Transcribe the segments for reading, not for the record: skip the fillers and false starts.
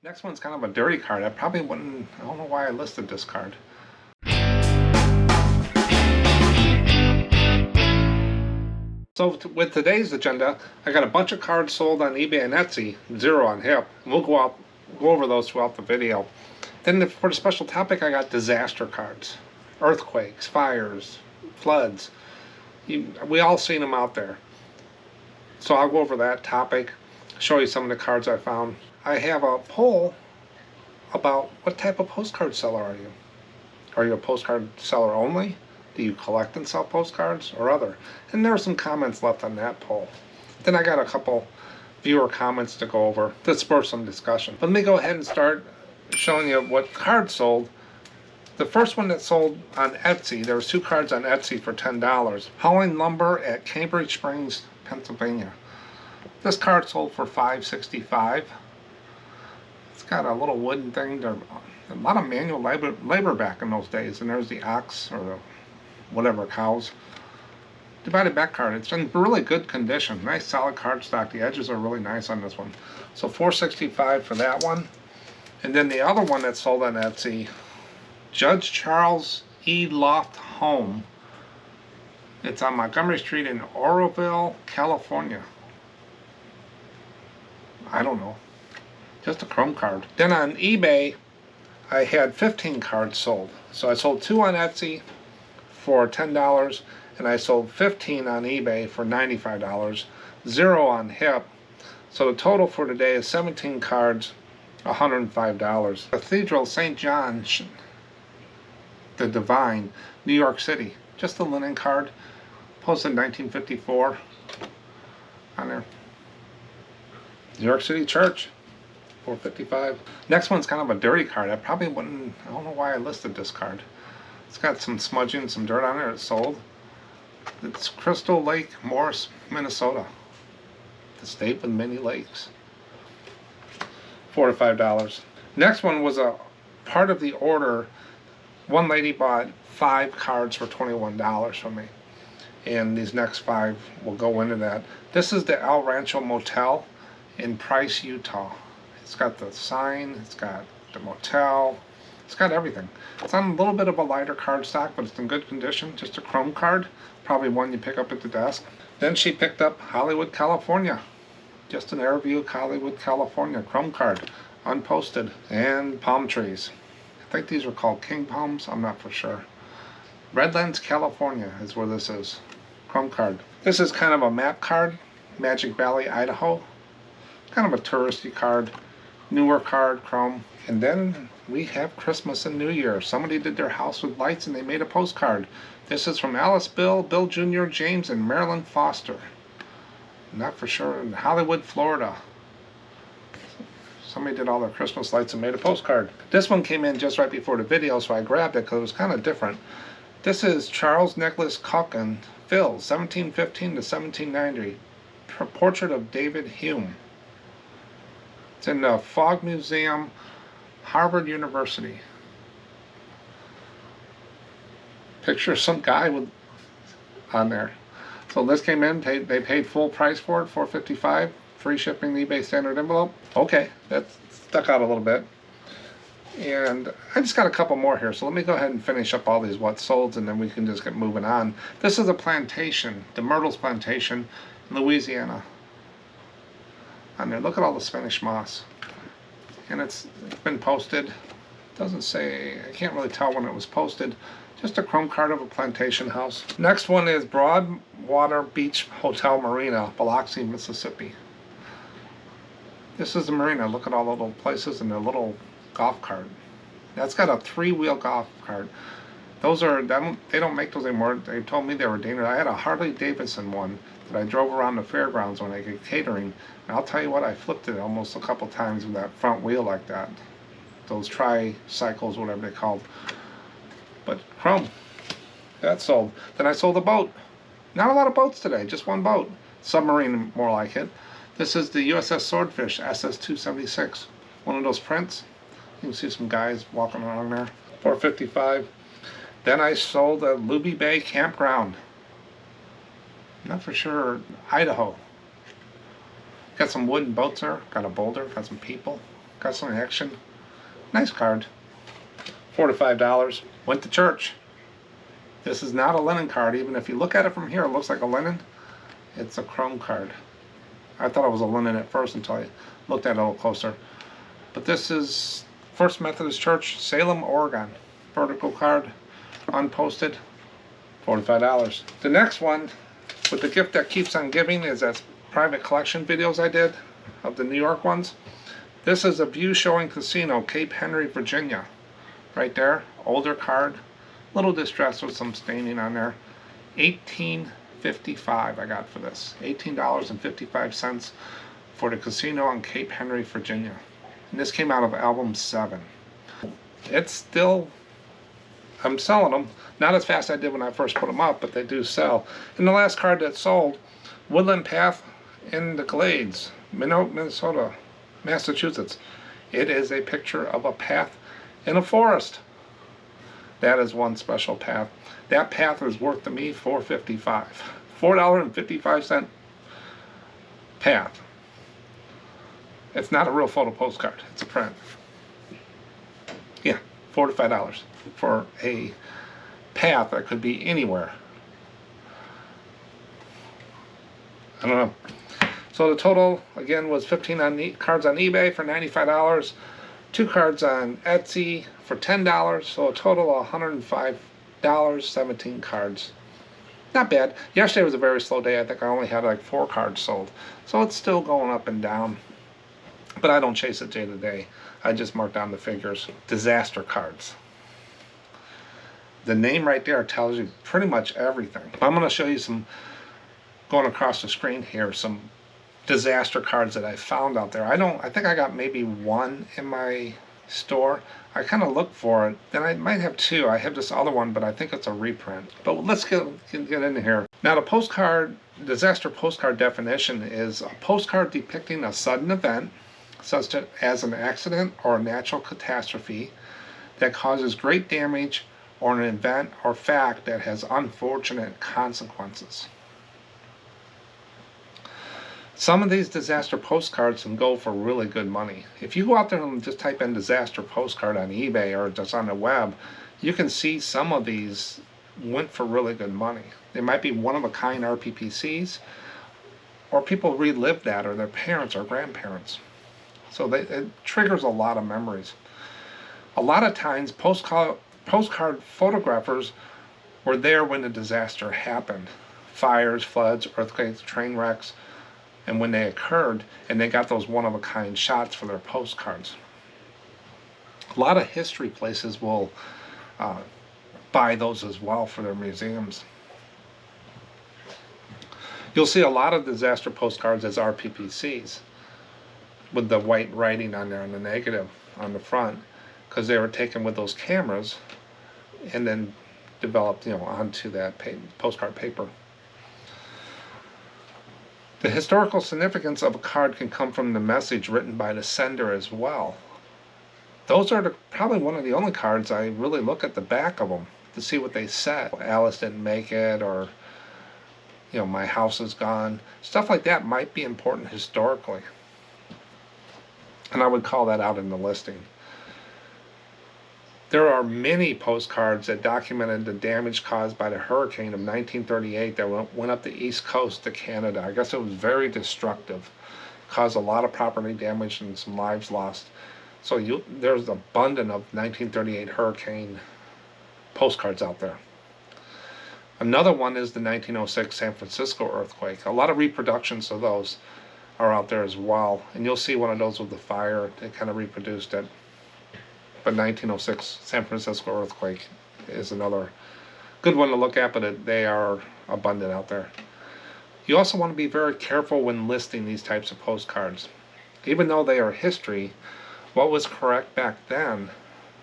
Next one's kind of a dirty card. I don't know why I listed this card. So with today's agenda, I got a bunch of cards sold on eBay and Etsy, 0 on HIP. We'll go over those throughout the video. Then for the special topic, I got disaster cards. Earthquakes, fires, floods. We all seen them out there. So I'll go over that topic, show you some of the cards I found. I have a poll about what type of postcard seller are you? Are you a postcard seller only? Do you collect and sell postcards or other? And there are some comments left on that poll. Then I got a couple viewer comments to go over to spur some discussion. But let me go ahead and start showing you what cards sold. The first one that sold on Etsy, there was 2 cards on Etsy for $10. Howling Lumber at Cambridge Springs, Pennsylvania. This card sold for $5.65. It's got a little wooden thing. A lot of manual labor back in those days. And there's the ox or the whatever cows. Divided back card. It's in really good condition. Nice solid card stock. The edges are really nice on this one. So $4.65 for that one. And then the other one that sold on Etsy, Judge Charles E. Loft Home. It's on Montgomery Street in Oroville, California. I don't know. Just a chrome card. Then on eBay, I had 15 cards sold. So I sold 2 on Etsy for $10, and I sold 15 on eBay for $95, 0 on HIP. So the total for today is 17 cards, $105. Cathedral St. John the Divine, New York City. Just a linen card, posted in 1954 on there. New York City Church, $4.55. Next one's kind of a dirty card. I don't know why I listed this card. It's got some smudging, some dirt on it. It's sold. It's Crystal Lake, Morris, Minnesota. The state with many lakes. $4 to $5. Next one was a part of the order. One lady bought 5 cards for $21 from me. And these next 5 will go into that. This is the El Rancho Motel in Price, Utah. It's got the sign, it's got the motel, it's got everything. It's on a little bit of a lighter card stock, but it's in good condition. Just a chrome card, probably one you pick up at the desk. Then she picked up Hollywood, California. Just an air view, Hollywood, California, chrome card, unposted, and palm trees. I think these are called king palms, I'm not for sure. Redlands, California is where this is. Chrome card. This is kind of a map card, Magic Valley, Idaho. Kind of a touristy card, newer card, chrome. And then we have Christmas and New Year. Somebody did their house with lights and they made a postcard. This is from Alice, Bill Jr., James, and Marilyn Foster. Not for sure, in Hollywood, Florida. Somebody did all their Christmas lights and made a postcard. This one came in just right before the video, so I grabbed it because it was kind of different. This is Charles Nicholas Calkin, Phil, 1715 to 1790. Portrait of David Hume. It's in the Fogg Museum, Harvard University. Picture of some guy on there. So this came in, they paid full price for it, $4.55, free shipping, eBay standard envelope. Okay, that stuck out a little bit. And I just got a couple more here, so let me go ahead and finish up all these what solds, and then we can just get moving on. This is a plantation, the Myrtles Plantation, in Louisiana. On there, look at all the Spanish moss. And it's been posted. Doesn't say, I can't really tell when it was posted. Just a chrome card of a plantation house. Next one is Broadwater Beach Hotel Marina, Biloxi, Mississippi. This is the marina. Look at all the little places and the little golf cart. That's got a 3-wheel golf cart. Those are, they don't make those anymore. They told me they were dangerous. I had a Harley Davidson one that I drove around the fairgrounds when I did catering. And I'll tell you what, I flipped it almost a couple times with that front wheel like that. Those tricycles, whatever they're called. But chrome, that sold. Then I sold a boat. Not a lot of boats today, just one boat. Submarine, more like it. This is the USS Swordfish, SS-276. One of those prints. You can see some guys walking along there. $4.55. Then I sold a Luby Bay Campground. Not for sure, Idaho. Got some wooden boats there, got a boulder, got some people. Got some action. Nice card. $4 to $5. Went to church. This is not a linen card. Even if you look at it from here, it looks like a linen. It's a chrome card. I thought it was a linen at first until I looked at it a little closer. But this is First Methodist Church, Salem, Oregon. Vertical card, unposted, $4 to $5. The next one, with the gift that keeps on giving, is that private collection videos I did of the New York ones. This is a view showing casino, Cape Henry, Virginia. Right there, older card, little distressed with some staining on there. $18.55 I got for this. $18.55 for the casino on Cape Henry, Virginia. And this came out of album 7. It's still, I'm selling them. Not as fast as I did when I first put them up, but they do sell. And the last card that sold, Woodland Path in the Glades, Minnesota, Massachusetts. It is a picture of a path in a forest. That is one special path. That path is worth to me $4.55. $4.55 path. It's not a real photo postcard. It's a print. Yeah, $4 to $5 for a path that could be anywhere. I don't know. So the total again was 15 on cards on eBay for $95. 2 cards on Etsy for $10. So a total of $105. 17 cards. Not bad. Yesterday was a very slow day. I think I only had like 4 cards sold. So it's still going up and down. But I don't chase it day to day. I just mark down the figures. Disaster cards. The name right there tells you pretty much everything. I'm going to show you some, going across the screen here, some disaster cards that I found out there. I think I got maybe 1 in my store. I kind of looked for it. Then I might have 2. I have this other one, but I think it's a reprint. But let's get in here. Now the postcard, disaster postcard definition is a postcard depicting a sudden event, such as an accident or a natural catastrophe that causes great damage, or an event or fact that has unfortunate consequences. Some of these disaster postcards can go for really good money. If you go out there and just type in disaster postcard on eBay or just on the web, you can see some of these went for really good money. They might be one-of-a-kind RPPCs, or people relived that, or their parents or grandparents. So it triggers a lot of memories. A lot of times postcard photographers were there when the disaster happened. Fires, floods, earthquakes, train wrecks, and when they occurred, and they got those one-of-a-kind shots for their postcards. A lot of history places will buy those as well for their museums. You'll see a lot of disaster postcards as RPPCs with the white writing on there and the negative on the front, because they were taken with those cameras and then developed, onto that postcard paper. The historical significance of a card can come from the message written by the sender as well. Those are probably one of the only cards I really look at the back of them to see what they said. Alice didn't make it, or my house is gone. Stuff like that might be important historically, and I would call that out in the listing. There are many postcards that documented the damage caused by the hurricane of 1938 that went up the east coast to Canada. I guess it was very destructive. Caused a lot of property damage and some lives lost. So there's an abundance of 1938 hurricane postcards out there. Another one is the 1906 San Francisco earthquake. A lot of reproductions of those are out there as well. And you'll see one of those with the fire. They kind of reproduced it. But 1906 San Francisco earthquake is another good one to look at, but they are abundant out there. You also want to be very careful when listing these types of postcards. Even though they are history, what was correct back then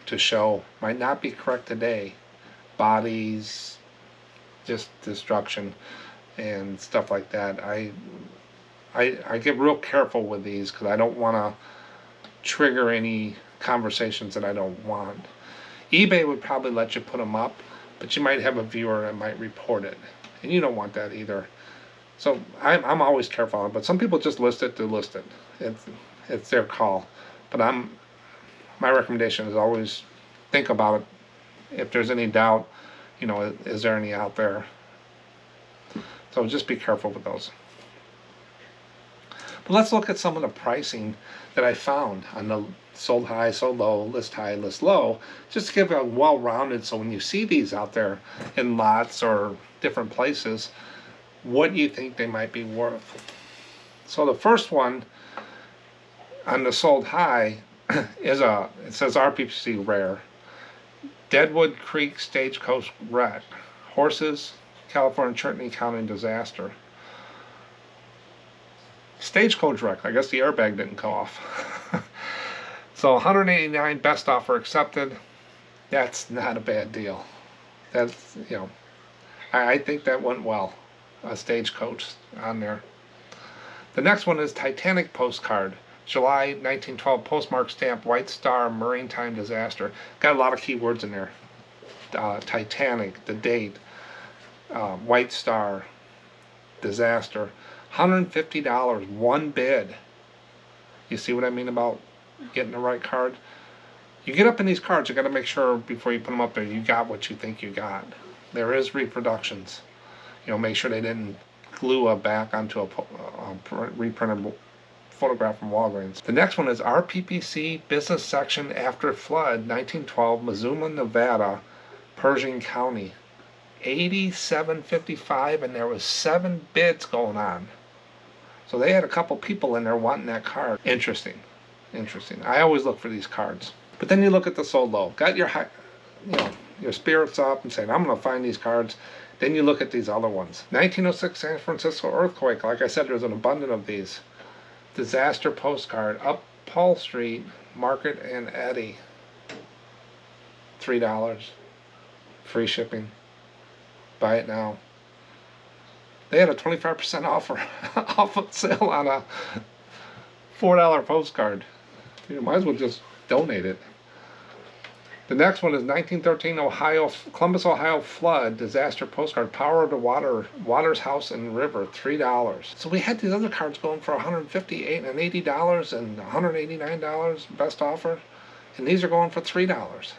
to show might not be correct today. Bodies, just destruction and stuff like that. I get real careful with these because I don't want to trigger any conversations that I don't want. eBay would probably let you put them up, but you might have a viewer that might report it, and you don't want that either. So I'm always careful, but some people just list it to list it. It's their call. But my recommendation is always think about it. If there's any doubt, is there any out there? So just be careful with those. But let's look at some of the pricing that I found on the sold high, sold low, list high, list low, just to give it a well-rounded, so when you see these out there in lots or different places, what you think they might be worth. So the first one on the sold high is it says RPPC rare, Deadwood Creek Stagecoach wreck, horses, California Trinity County disaster. Stagecoach wreck, I guess the airbag didn't go off. So 189 best offer accepted. That's not a bad deal. That's, I think that went well. A Stagecoach on there. The next one is Titanic Postcard, July 1912 postmark stamp, White Star, maritime disaster. Got a lot of keywords in there. Titanic, the date, White Star, disaster. $150, one bid. You see what I mean about getting the right card? You get up in these cards, you got to make sure before you put them up there you got what you think you got. There is reproductions. Make sure they didn't glue a back onto a reprinted photograph from Walgreens. The next one is RPPC Business Section After Flood, 1912, Mazuma, Nevada, Pershing County. $87.55, and there was 7 bids going on. So they had a couple people in there wanting that card. Interesting. I always look for these cards. But then you look at the sold low. Got your your spirits up and saying, I'm going to find these cards. Then you look at these other ones. 1906 San Francisco earthquake. Like I said, there's an abundance of these. Disaster postcard. Up Paul Street, Market and Eddy. $3. Free shipping. Buy it now. They had a 25% offer off of sale on a $4 postcard. You might as well just donate it. The next one is 1913 Columbus, Ohio flood disaster postcard, power of the water's house and river, $3. So we had these other cards going for $158 and $80 and $189 best offer, and these are going for $3.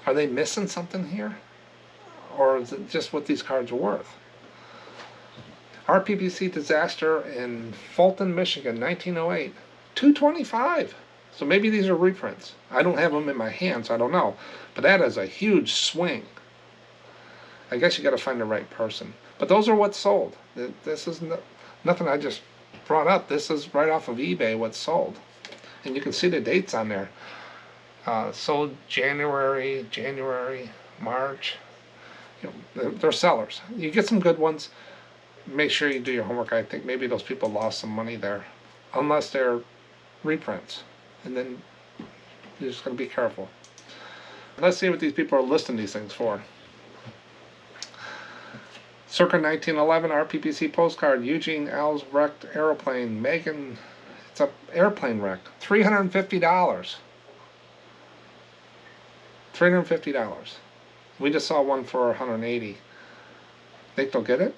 Are they missing something here? Or is it just what these cards are worth? RPPC disaster in Fulton, Michigan, 1908, $225. So maybe these are reprints. I don't have them in my hands, so I don't know. But that is a huge swing. I guess you got to find the right person. But those are what's sold. This is nothing I just brought up. This is right off of eBay what's sold. And you can see the dates on there. Sold January, March. They're sellers. You get some good ones. Make sure you do your homework. I think maybe those people lost some money there, unless they're reprints, and then you just gotta be careful. Let's see what these people are listing these things for. Circa 1911 RPPC postcard, Eugene Al's wrecked airplane, Megan, it's an airplane wreck, $350. $350. We just saw one for $180. Think they'll get it?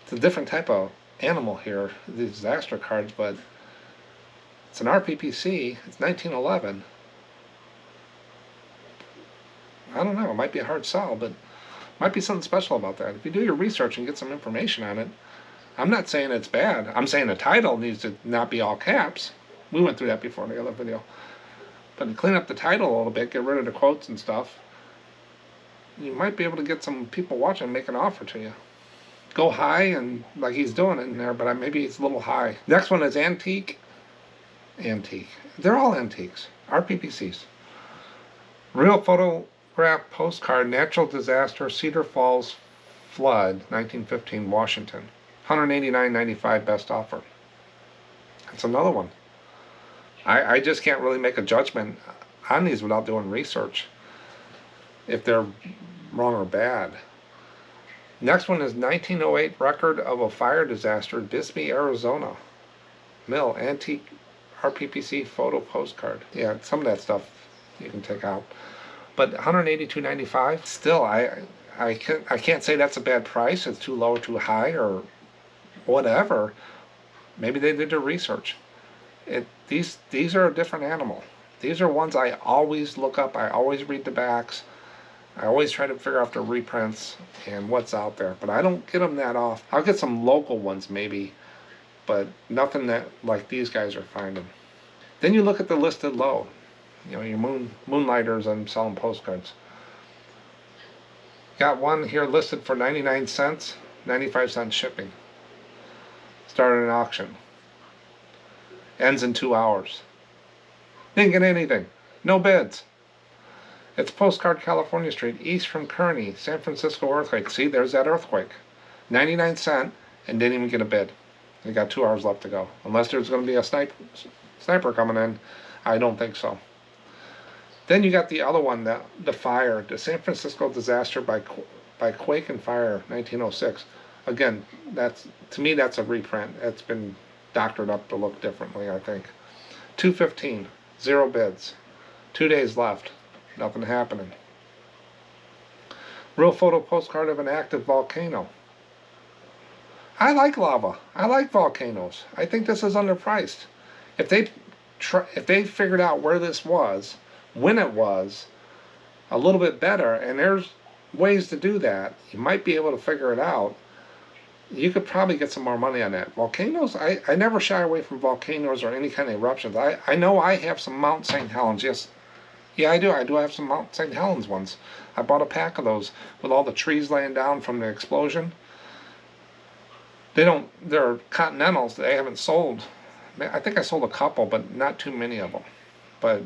It's a different type of animal here, these disaster cards, but it's an RPPC. It's 1911. I don't know. It might be a hard sell, but might be something special about that. If you do your research and get some information on it, I'm not saying it's bad. I'm saying the title needs to not be all caps. We went through that before in the other video. But clean up the title a little bit, get rid of the quotes and stuff, you might be able to get some people watching and make an offer to you. Go high, and like he's doing it in there, but maybe it's a little high. Next one is antique. They're all antiques. RPPCs. Real photograph postcard, natural disaster, Cedar Falls flood, 1915, Washington. $189.95 best offer. That's another one. I just can't really make a judgment on these without doing research, if they're wrong or bad. Next one is 1908 record of a fire disaster, Bisbee, Arizona. Mill, antique RPPC photo postcard. Yeah, some of that stuff you can take out. But $182.95, still, I can't say that's a bad price. It's too low or too high or whatever. Maybe they did their research. These are a different animal. These are ones I always look up. I always read the backs. I always try to figure out the reprints and what's out there. But I don't get them that often. I'll get some local ones maybe, but nothing that like these guys are finding. Then you look at the listed low. You know, your Moonlighters and Selling Postcards. Got one here listed for 99 cents, 95 cents shipping. Started an auction. Ends in 2 hours. Didn't get anything. No bids. It's Postcard, California Street, east from Kearney, San Francisco earthquake. See, there's that earthquake. 99 cents and didn't even get a bid. They got 2 hours left to go. Unless there's going to be a sniper coming in, I don't think so. Then you got the other one, the fire, the San Francisco disaster by quake and fire, 1906. Again, to me that's a reprint. It's been doctored up to look differently, I think. 215, 0 bids. 2 days left, nothing happening. Real photo postcard of an active volcano. I like lava. I like volcanoes. I think this is underpriced. If they figured out where this was, when it was, a little bit better, and there's ways to do that, you might be able to figure it out, you could probably get some more money on that. Volcanoes, I never shy away from volcanoes or any kind of eruptions. I know I have some Mount St. Helens, yes. Yeah, I do. I do have some Mount St. Helens ones. I bought a pack of those with all the trees laying down from the explosion. They're continentals. They haven't sold. I think I sold a couple, but not too many of them. But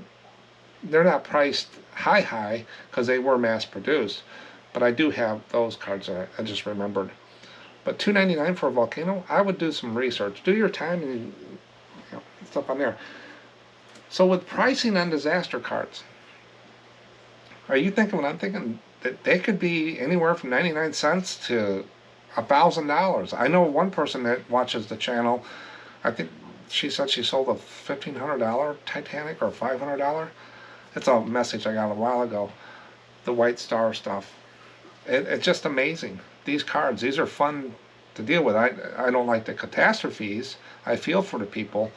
they're not priced high because they were mass produced. But I do have those cards that I just remembered. But $2.99 for a volcano, I would do some research. Do your time and stuff on there. So with pricing on disaster cards, are you thinking what I'm thinking? That they could be anywhere from 99 cents to $1,000. I know one person that watches the channel, I think she said she sold a $1,500 Titanic or $500. It's a message I got a while ago. The White Star stuff. It's just amazing. These cards, these are fun to deal with. I don't like the catastrophes. I feel for the people.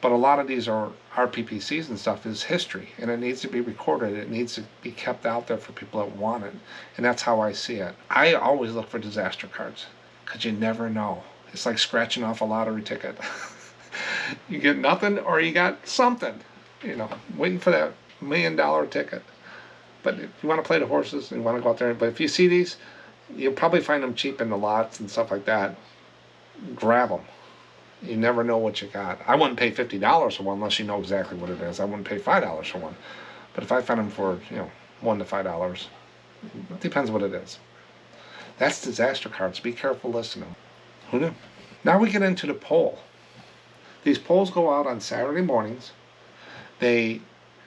But a lot of these are RPPCs and stuff is history, and it needs to be recorded. It needs to be kept out there for people that want it, and that's how I see it. I always look for disaster cards because you never know. It's like scratching off a lottery ticket. You get nothing or you got something, waiting for that $1 million ticket. But if you want to play the horses and you want to go out there, but if you see these, you'll probably find them cheap in the lots and stuff like that. Grab them. You never know what you got. I wouldn't pay $50 for one unless you know exactly what it is. I wouldn't pay $5 for one. But if I find them for, $1 to $5, it depends what it is. That's disaster cards. Be careful listening. Who knew? Now we get into the poll. These polls go out on Saturday mornings. They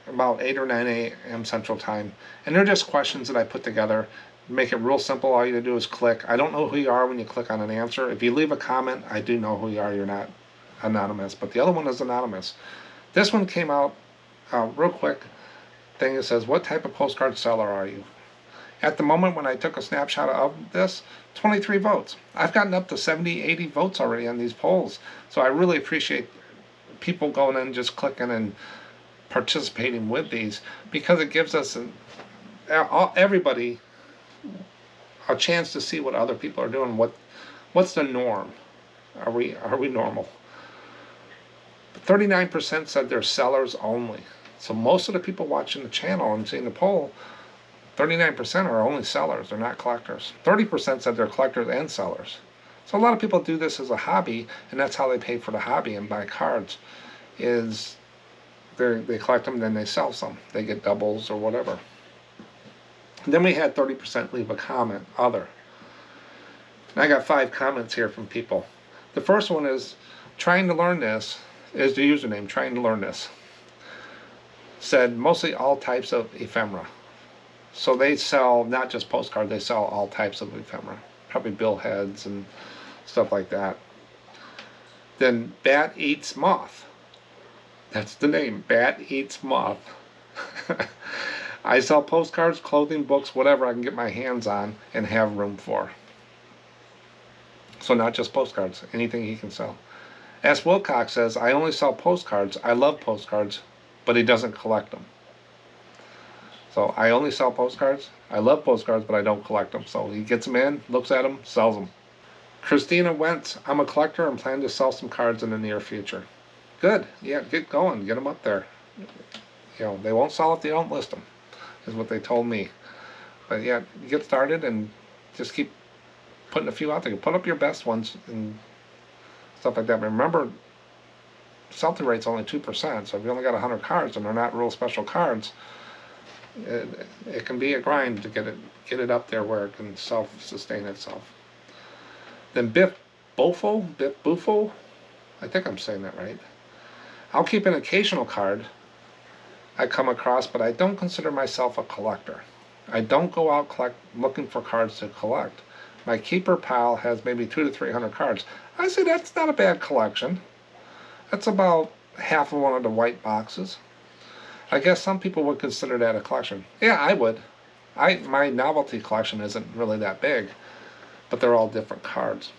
about 8 or 9 a.m. Central Time. And they're just questions that I put together. Make it real simple. All you do is click. I don't know who you are when you click on an answer. If you leave a comment, I do know who you are. You're not anonymous. But the other one is anonymous. This one came out real quick. Thing that says, what type of postcard seller are you? At the moment when I took a snapshot of this, 23 votes. I've gotten up to 70, 80 votes already on these polls. So I really appreciate people going in and just clicking and participating with these, because it gives us everybody a chance to see what other people are doing. What's the norm? Are we normal? 39% said they're sellers only. So most of the people watching the channel and seeing the poll, 39% are only sellers. They're not collectors. 30% said they're collectors and sellers. So a lot of people do this as a hobby, and that's how they pay for the hobby and buy cards. Is they collect them, then they sell some. They get doubles or whatever. And then we had 30% leave a comment, other. And I got 5 comments here from people. The first one is, trying to learn this, is the username, trying to learn this. Said mostly all types of ephemera. So they sell not just postcards, they sell all types of ephemera. Probably bill heads and stuff like that. Then Bat Eats Moth. That's the name, Bat Eats Moth. I sell postcards, clothing, books, whatever I can get my hands on and have room for. So not just postcards, anything he can sell. As Wilcox says, I only sell postcards. I love postcards, but he doesn't collect them. So I only sell postcards. I love postcards, but I don't collect them. So he gets them in, looks at them, sells them. Christina Wentz, I'm a collector and plan to sell some cards in the near future. Good. Yeah, get going. Get them up there. You know, they won't sell if they don't list them, is what they told me. But yeah, get started and just keep putting a few out there. Put up your best ones and stuff like that. But remember, sell-through rate's only 2%. So if you only got 100 cards and they're not real special cards, it can be a grind to get it up there where it can self-sustain itself. Then Biff Buffo, I think I'm saying that right. I'll keep an occasional card I come across, but I don't consider myself a collector. I don't go out looking for cards to collect. My keeper pal has maybe 200 to 300 cards. I say that's not a bad collection. That's about half of one of the white boxes. I guess some people would consider that a collection. Yeah, I would. My novelty collection isn't really that big, but they're all different cards.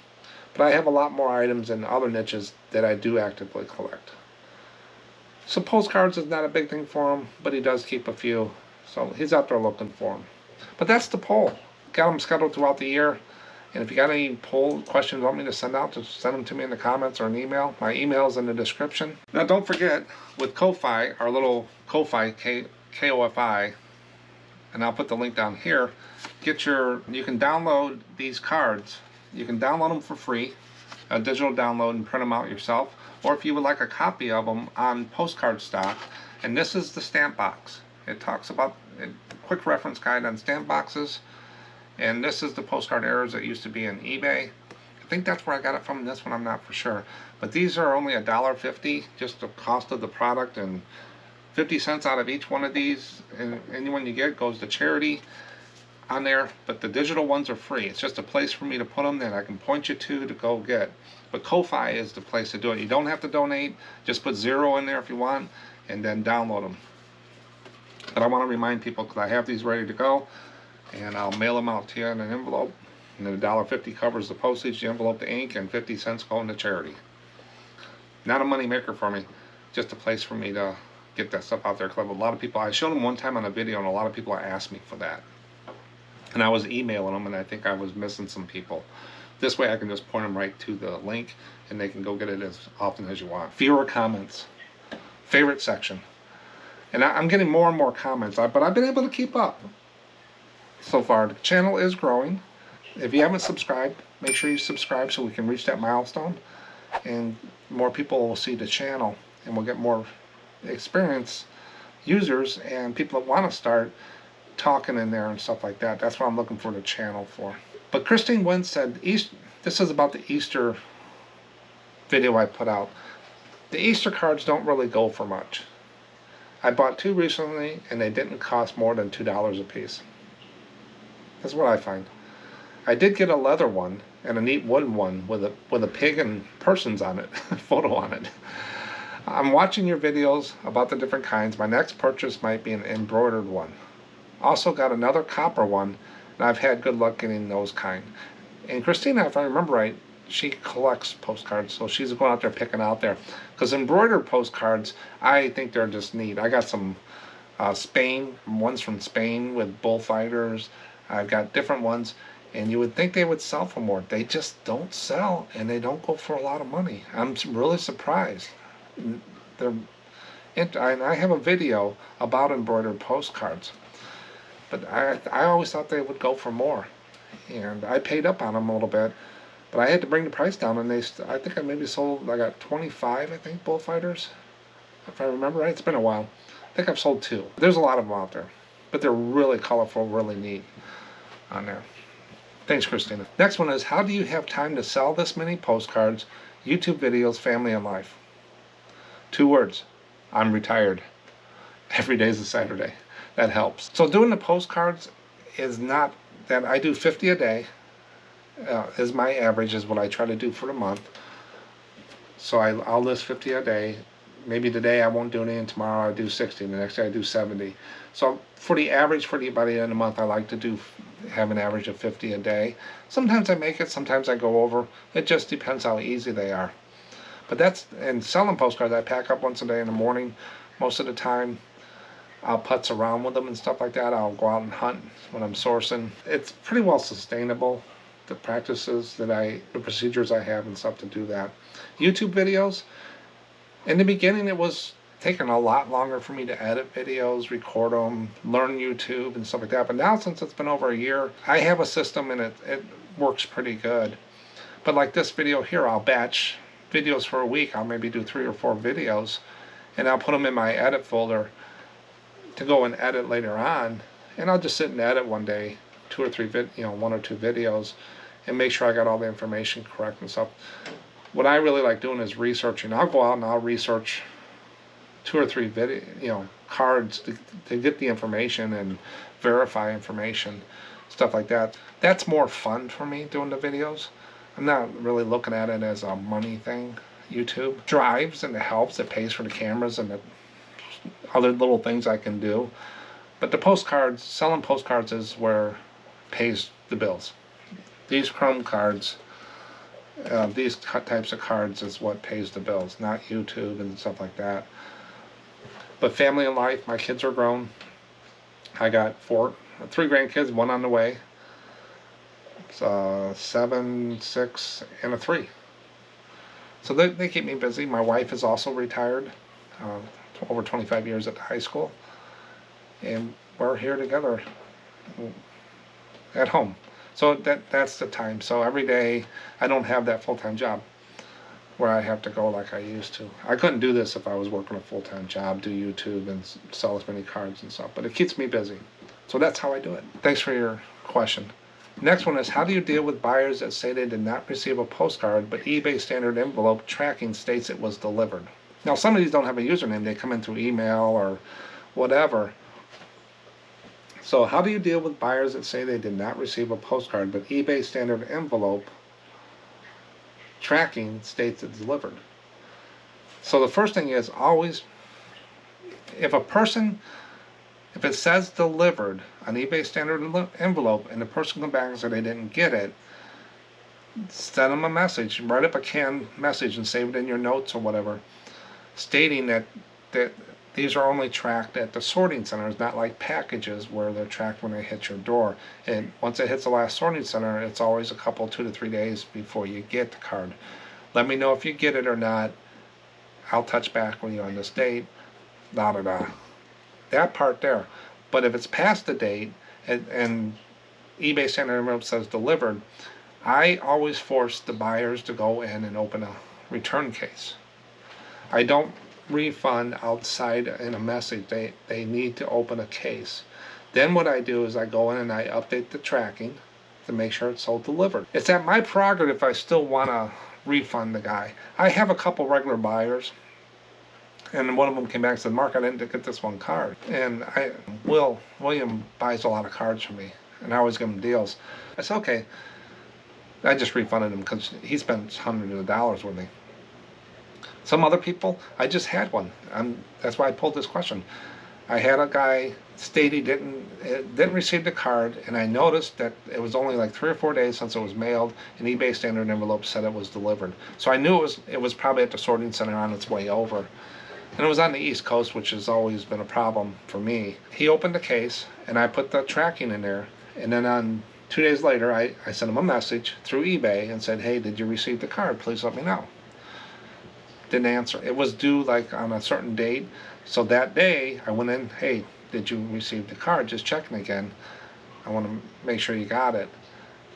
But I have a lot more items in other niches that I do actively collect. So postcards is not a big thing for him, but he does keep a few. So he's out there looking for them. But that's the poll. Got them scheduled throughout the year. And if you got any poll questions you want me to send out, just send them to me in the comments or an email. My email is in the description. Now don't forget, with Ko-Fi, our little Ko-Fi, K-O-F-I, and I'll put the link down here, you can download these cards. You can download them for free, a digital download, and print them out yourself. Or if you would like a copy of them on postcard stock, and this is the stamp box. It talks about a quick reference guide on stamp boxes, and this is the postcard errors that used to be in eBay. I think that's where I got it from. This one I'm not for sure, but these are only $1.50, just the cost of the product, and 50 cents out of each one of these, and anyone you get goes to charity on there. But the digital ones are free. It's just a place for me to put them that I can point you to go get. But Ko-Fi is the place to do it. You don't have to donate. Just put 0 in there if you want, and then download them. But I want to remind people, because I have these ready to go, and I'll mail them out to you in an envelope. And then $1.50 covers the postage, the envelope, the ink, and 50 cents going to charity. Not a money maker for me, just a place for me to get that stuff out there. Because a lot of people, I showed them one time on a video, and a lot of people asked me for that. And I was emailing them, and I think I was missing some people. This way I can just point them right to the link, and they can go get it as often as you want. Fewer comments. Favorite section. And I'm getting more and more comments, but I've been able to keep up so far. The channel is growing. If you haven't subscribed, make sure you subscribe so we can reach that milestone, and more people will see the channel, and we'll get more experienced users and people that want to start talking in there and stuff like that. That's what I'm looking for the channel for. But Christine Wentz said, this is about the Easter video I put out. The Easter cards don't really go for much. I bought 2 recently, and they didn't cost more than $2 a piece. That's what I find. I did get a leather one and a neat wooden one with a pig and persons on it, photo on it. I'm watching your videos about the different kinds. My next purchase might be an embroidered one. Also got another copper one, and I've had good luck getting those kind. And Christina, if I remember right, she collects postcards, so she's going out there picking out there. Because embroidered postcards, I think they're just neat. I got some ones from Spain with bullfighters. I've got different ones, and you would think they would sell for more. They just don't sell, and they don't go for a lot of money. I'm really surprised. I have a video about embroidered postcards, but I always thought they would go for more, and I paid up on them a little bit, but I had to bring the price down, and I think I got 25, I think, bullfighters, if I remember right. It's been a while. I think I've sold 2. There's a lot of them out there, but they're really colorful, really neat on there. Thanks, Christina. Next one is, how do you have time to sell this many postcards, YouTube videos, family, and life? 2 words. I'm retired. Every day is a Saturday. That helps. So doing the postcards is not that I do 50 a day. Is my average, is what I try to do for the month. So I'll list 50 a day. Maybe today I won't do any, and tomorrow I do 60, the next day I do 70. So for the average, by the end of the month, I like to have an average of 50 a day. Sometimes I make it, sometimes I go over. It just depends how easy they are. But that's, and selling postcards, I pack up once a day in the morning. Most of the time, I'll putz around with them and stuff like that. I'll go out and hunt when I'm sourcing. It's pretty well sustainable, the practices that the procedures I have and stuff to do that. YouTube videos, in the beginning it was taking a lot longer for me to edit videos, record them, learn YouTube and stuff like that. But now, since it's been over a year, I have a system and it works pretty good. But like this video here, I'll batch videos for a week. I'll maybe do 3 or 4 videos, and I'll put them in my edit folder to go and edit later on. And I'll just sit and edit one day, 2 or 3 1 or 2 videos, and make sure I got all the information correct and stuff. What I really like doing is researching. I'll go out and I'll research 2 or 3 cards to get the information and verify information, stuff like that. That's more fun for me, doing the videos. I'm not really looking at it as a money thing. YouTube drives and it helps. It pays for the cameras and the other little things I can do. But the postcards, selling postcards, is where it pays the bills. These Chrome cards, these types of cards is what pays the bills, not YouTube and stuff like that. But family and life, my kids are grown. I got 3 grandkids, 1 on the way. It's 7, 6, and a 3. So they keep me busy. My wife is also retired, over 25 years at high school. And we're here together at home. So that's the time. So every day, I don't have that full-time job where I have to go like I used to. I couldn't do this if I was working a full-time job, do YouTube and sell as many cards and stuff. But it keeps me busy. So that's how I do it. Thanks for your question. Next one is, how do you deal with buyers that say they did not receive a postcard, but eBay standard envelope tracking states it was delivered? Now, some of these don't have a username. They come in through email or whatever. So how do you deal with buyers that say they did not receive a postcard, but eBay standard envelope tracking states it's delivered? So the first thing is, always, if it says delivered on eBay standard envelope and the person comes back and said they didn't get it, send them a message, write up a canned message and save it in your notes or whatever, stating that these are only tracked at the sorting centers, not like packages where they're tracked when they hit your door. And once it hits the last sorting center, it's always a couple, 2 to 3 days before you get the card. Let me know if you get it or not. I'll touch back with you on this date. Da da da. That part there. But if it's past the date and eBay standard envelope says delivered, I always force the buyers to go in and open a return case. I don't refund outside in a message. They need to open a case. Then what I do is I go in and I update the tracking to make sure it's sold delivered. It's at my prerogative if I still want to refund the guy. I have a couple regular buyers, and one of them came back and said, Mark, I didn't get this one card. And William buys a lot of cards from me, and I always give him deals. I said, okay. I just refunded him because he spent hundreds of dollars with me. Some other people, I just had one. That's why I pulled this question. I had a guy state he didn't receive the card, and I noticed that it was only like 3 or 4 days since it was mailed, and eBay standard envelope said it was delivered. So I knew it was probably at the sorting center on its way over. And it was on the East Coast, which has always been a problem for me. He opened the case, and I put the tracking in there, and then on 2 days later, I sent him a message through eBay and said, hey, did you receive the card? Please let me know. Didn't answer. It was due like on a certain date. So that day I went in, hey, did you receive the card? Just checking again. I want to make sure you got it.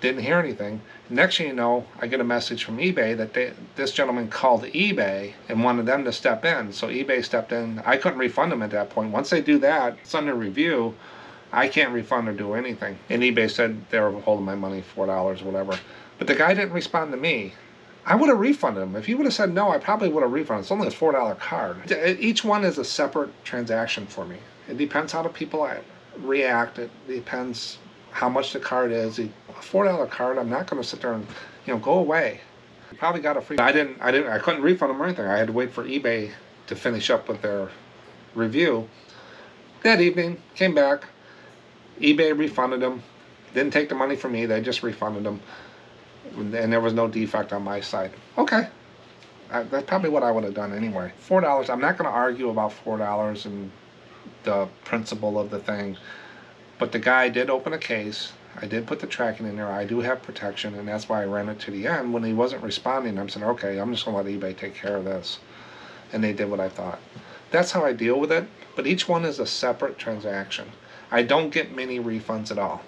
Didn't hear anything. Next thing you know, I get a message from eBay that this gentleman called eBay and wanted them to step in. So eBay stepped in. I couldn't refund them at that point. Once they do that, it's under review. I can't refund or do anything. And eBay said they were holding my money, $4 or whatever. But the guy didn't respond to me. I would have refunded him. If he would have said no, I probably would have refunded. It's only a $4 card. Each one is a separate transaction for me. It depends how the people react. It depends how much the card is. A $4 card, I'm not going to sit there and go away. You probably got a free. I couldn't refund him or anything. I had to wait for eBay to finish up with their review. That evening, came back. eBay refunded him. Didn't take the money from me. They just refunded him. And there was no defect on my side. Okay. That's probably what I would have done anyway. $4, I'm not going to argue about $4 and the principle of the thing, but the guy did open a case. I did put the tracking in there. I do have protection, and that's why I ran it to the end. When he wasn't responding, I'm saying, okay, I'm just going to let eBay take care of this. And they did what I thought. That's how I deal with it, but each one is a separate transaction. I don't get many refunds at all.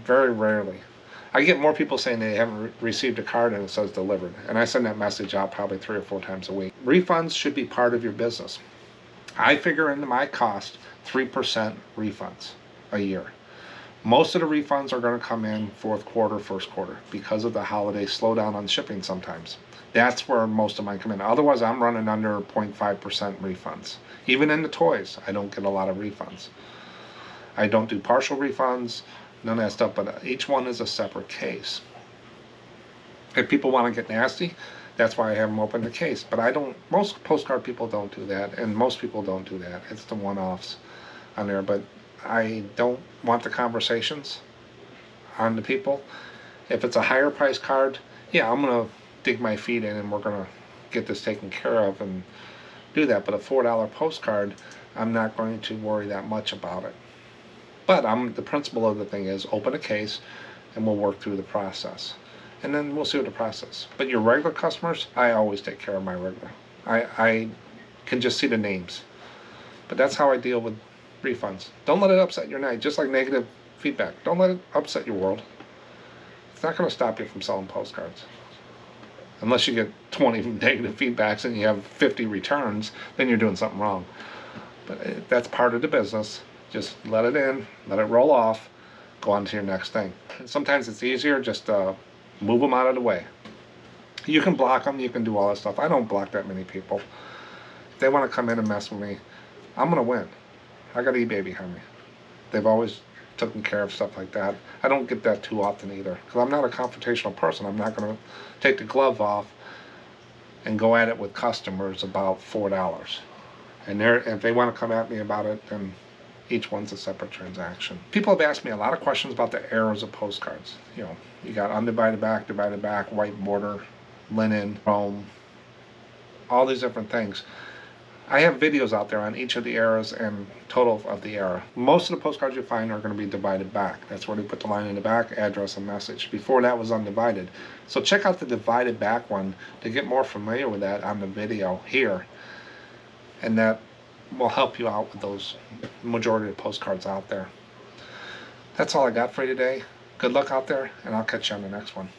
Very rarely. I get more people saying they haven't received a card and it says delivered, and I send that message out probably 3 or 4 times a week. Refunds should be part of your business. I figure into my cost 3% refunds a year. Most of the refunds are going to come in fourth quarter, first quarter, because of the holiday slowdown on shipping sometimes. That's where most of mine come in. Otherwise, I'm running under 0.5% refunds. Even in the toys, I don't get a lot of refunds. I don't do partial refunds, none of that stuff, but each one is a separate case. If people want to get nasty, that's why I have them open the case. But I don't, most postcard people don't do that, and most people don't do that. It's the one-offs on there, but I don't want the conversations on the people. If it's a higher price card, yeah, I'm going to dig my feet in and we're going to get this taken care of and do that. But a $4 postcard, I'm not going to worry that much about it. But the principle of the thing is open a case and we'll work through the process. And then we'll see what the process. But your regular customers, I always take care of my regular. I can just see the names. But that's how I deal with refunds. Don't let it upset your night, just like negative feedback. Don't let it upset your world. It's not going to stop you from selling postcards. Unless you get 20 negative feedbacks and you have 50 returns, then you're doing something wrong. But that's part of the business. Just let it in, let it roll off, go on to your next thing. And sometimes it's easier just to move them out of the way. You can block them, you can do all that stuff. I don't block that many people. If they want to come in and mess with me, I'm going to win. I got eBay behind me. They've always taken care of stuff like that. I don't get that too often either, because I'm not a confrontational person. I'm not going to take the glove off and go at it with customers about $4. And if they want to come at me about it, then each one's a separate transaction. People have asked me a lot of questions about the errors of postcards. You know, you got undivided back, divided back, white border, linen, chrome, all these different things. I have videos out there on each of the eras and total of the era. Most of the postcards you find are going to be divided back. That's where they put the line in the back, address and message. Before that was undivided. So check out the divided back one to get more familiar with that on the video here. And that will help you out with those majority of postcards out there. That's all I got for you today. Good luck out there, and I'll catch you on the next one.